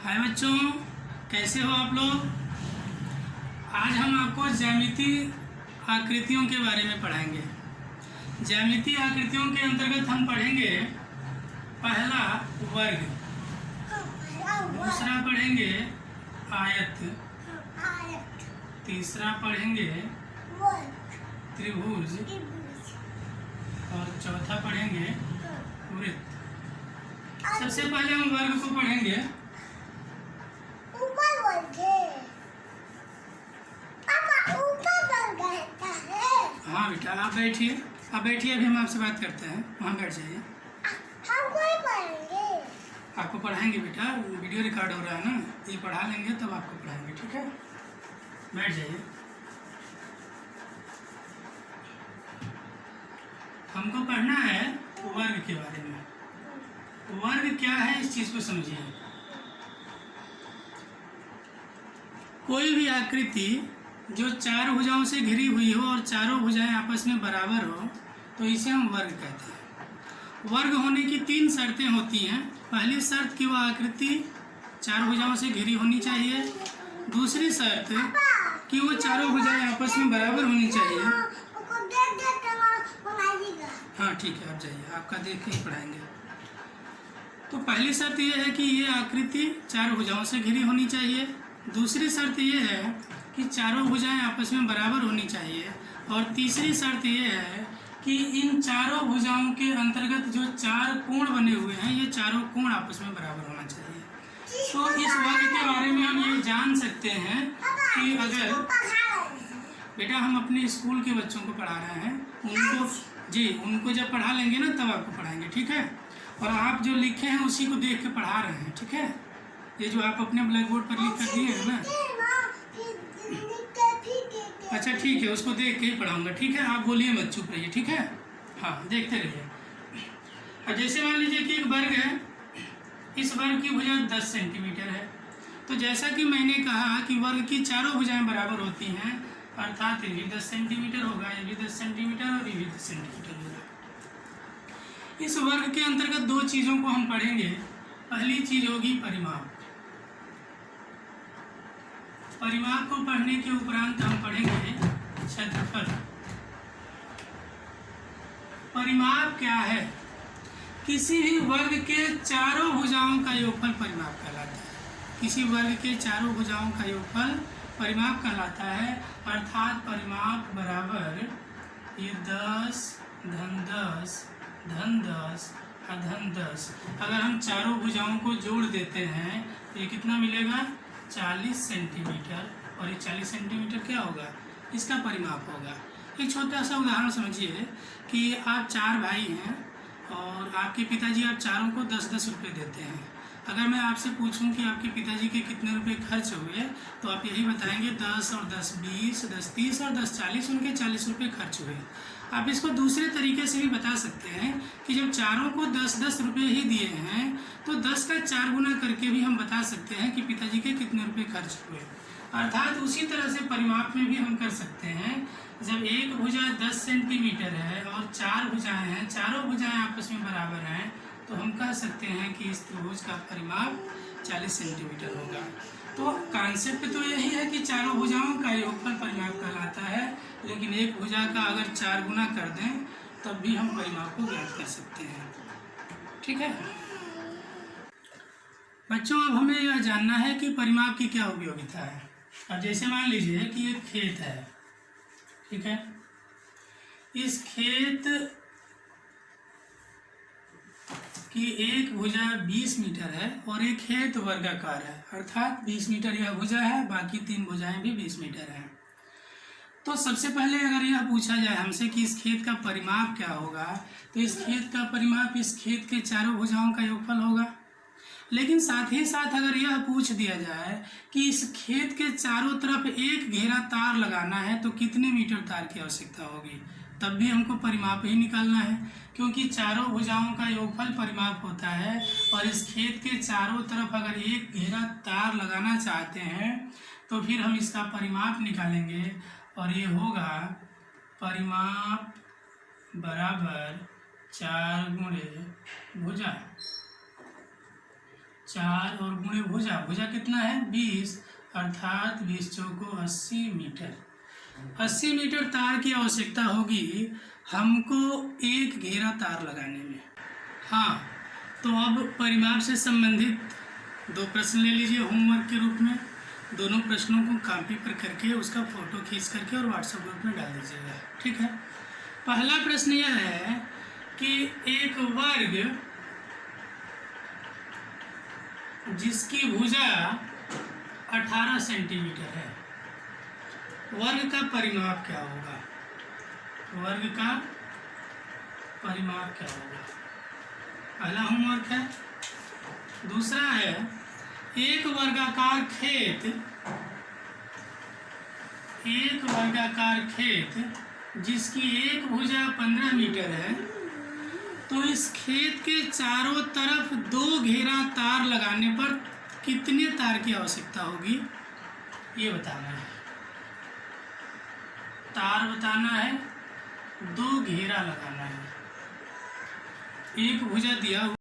हाय बच्चों, कैसे हो आप लोग। आज हम आपको ज्यामितीय आकृतियों के बारे में पढ़ाएंगे। ज्यामितीय आकृतियों के अंतर्गत हम पढ़ेंगे पहला वर्ग, दूसरा पढ़ेंगे आयत, तीसरा पढ़ेंगे त्रिभुज और चौथा पढ़ेंगे वृत्त। सबसे पहले हम वर्ग को पढ़ेंगे। ऊपर वर्ग है पापा, ऊपर वर्ग है। हाँ बेटा, आप बैठिए, अभी हम आपसे बात करते हैं। वहाँ बैठ जाइए। हम कोई पढ़ेंगे। आपको पढ़ाएंगे बेटा, वीडियो रिकॉर्ड हो रहा है ना, ये पढ़ा लेंगे तब आपको पढ़ाएंगे, ठीक है। बैठ जाइए। हमको पढ़ना है वर्ग के बारे में। वर्ग क्या है, इस चीज़ को समझिए। कोई भी आकृति जो चार भुजाओं से घिरी हुई हो और चारों भुजाएं आपस में बराबर हो तो इसे हम वर्ग कहते हैं। वर्ग होने की तीन शर्तें होती हैं। पहली शर्त कि वह आकृति चार भुजाओं से घिरी होनी चाहिए। दूसरी शर्त कि वो चारों भुजाएं आपस में बराबर होनी चाहिए। हाँ ठीक है, आप जाइए, आपका देख के ही पढ़ाएंगे। तो पहली शर्त यह है कि ये आकृति चार भुजाओं से घिरी होनी चाहिए। दूसरी शर्त यह है कि चारों भुजाएं आपस में बराबर होनी चाहिए। और तीसरी शर्त यह है कि इन चारों भुजाओं के अंतर्गत जो चार कोण बने हुए हैं, ये चारों कोण आपस में बराबर होना चाहिए। तो इस वर्ग के बारे में हम ये जान सकते हैं कि अगर बेटा हम अपने स्कूल के बच्चों को पढ़ा रहे हैं, उनको जब पढ़ा लेंगे ना तब आपको पढ़ाएंगे, ठीक है। और आप जो लिखे हैं उसी को देख के पढ़ा रहे हैं, ठीक है। ये जो आप अपने ब्लैक बोर्ड पर लिख कर दिए हैं ना, अच्छा ठीक है, उसको देख के ही पढ़ाऊंगा, ठीक है। आप बोलिए मत, चुप रहिए, ठीक है। हाँ, देखते रहिए। और जैसे मान लीजिए कि एक वर्ग है, इस वर्ग की भुजा 10 सेंटीमीटर है। तो जैसा कि मैंने कहा कि वर्ग की चारों भुजाएं बराबर होती हैं, अर्थात ये भी 10 सेंटीमीटर होगा, ये भी 10 सेंटीमीटर और ये भी 10 सेंटीमीटर होगा। इस वर्ग के अंतर्गत दो चीज़ों को हम पढ़ेंगे। पहली चीज होगी परिमाप। परिमाप को पढ़ने के उपरांत हम पढ़ेंगे क्षेत्रफल। परिमाप क्या है? किसी भी वर्ग के चारों भुजाओं का योगफल परिमाप कहलाता है। किसी वर्ग के चारों भुजाओं का योगफल परिमाप कहलाता है। अर्थात परिमाप बराबर ये 10 धन 10 धन 10 धन 10। अगर हम चारों भुजाओं को जोड़ देते हैं तो ये कितना मिलेगा? 40 सेंटीमीटर। और ये 40 सेंटीमीटर क्या होगा? इसका परिमाप होगा। एक छोटा सा उदाहरण समझिए कि आप चार भाई हैं और आपके पिताजी आप चारों को 10-10 रुपये देते हैं। अगर मैं आपसे पूछूं कि आपके पिताजी के कितने रुपए खर्च हुए तो आप यही बताएंगे 10 और 10 20, 10 30 और 10 40, उनके 40 रुपये खर्च हुए। आप इसको दूसरे तरीके से भी बता सकते हैं कि जब चारों को 10-10 रुपये ही दिए हैं तो 10 का 4 गुना करके भी हम बता सकते हैं कि पिताजी के कितने रुपये खर्च हुए। अर्थात उसी तरह से परिमाप में भी हम कर सकते हैं। जब एक भुजा 10 सेंटीमीटर है और चार भुजाएं हैं, चारों भुजाएं आपस में बराबर हैं, तो हम कह सकते हैं कि इस त्रिभुज का परिमाप 40 सेंटीमीटर होगा। तो कॉन्सेप्ट तो यही है कि चारों भुजाओं का योगफल परिमाप कहलाता है, लेकिन एक भुजा का अगर 4 गुना कर दें तब भी हम परिमाप को ज्ञात कर सकते हैं, ठीक है बच्चों। अब हमें यह जानना है कि परिमाप की क्या उपयोगिता है। अब जैसे मान लीजिए कि एक खेत है, ठीक है। इस खेत कि एक भुजा 20 मीटर है और एक खेत वर्गाकार है, अर्थात 20 मीटर यह भुजा है, बाकी 3 भुजाएं भी 20 मीटर हैं। तो सबसे पहले अगर यह पूछा जाए हमसे कि इस खेत का परिमाप क्या होगा, तो इस खेत का परिमाप इस खेत के चारों भुजाओं का योगफल होगा। लेकिन साथ ही साथ अगर यह पूछ दिया जाए कि इस खेत के चारों तरफ एक घेरा तार लगाना है तो कितने मीटर तार की आवश्यकता होगी, तब भी हमको परिमाप ही निकालना है, क्योंकि चारों भुजाओं का योगफल परिमाप होता है। और इस खेत के चारों तरफ अगर एक घेरा तार लगाना चाहते हैं तो फिर हम इसका परिमाप निकालेंगे और ये होगा परिमाप बराबर 4 गुणे भुजा। 4 और गुणे भुजा, भुजा कितना है 20, अर्थात 20 चौको 80 मीटर। 80 मीटर तार की आवश्यकता होगी हमको एक घेरा तार लगाने में। हाँ, तो अब परिमाप से संबंधित 2 प्रश्न ले लीजिए होमवर्क के रूप में। दोनों प्रश्नों को कॉपी पर करके उसका फोटो खींच करके और व्हाट्सएप ग्रुप में डाल दीजिएगा, ठीक है। पहला प्रश्न यह है कि एक वर्ग जिसकी भुजा 18 सेंटीमीटर है, वर्ग का परिमाप क्या होगा? वर्ग का परिमाप क्या होगा? पहला होमवर्क है। दूसरा है एक वर्गाकार खेत जिसकी एक भुजा 15 मीटर है, तो इस खेत के चारों तरफ 2 घेरा तार लगाने पर कितने तार की आवश्यकता होगी, ये बताना है। तार बताना है, 2 घेरा लगाना है। एक भुजा दिया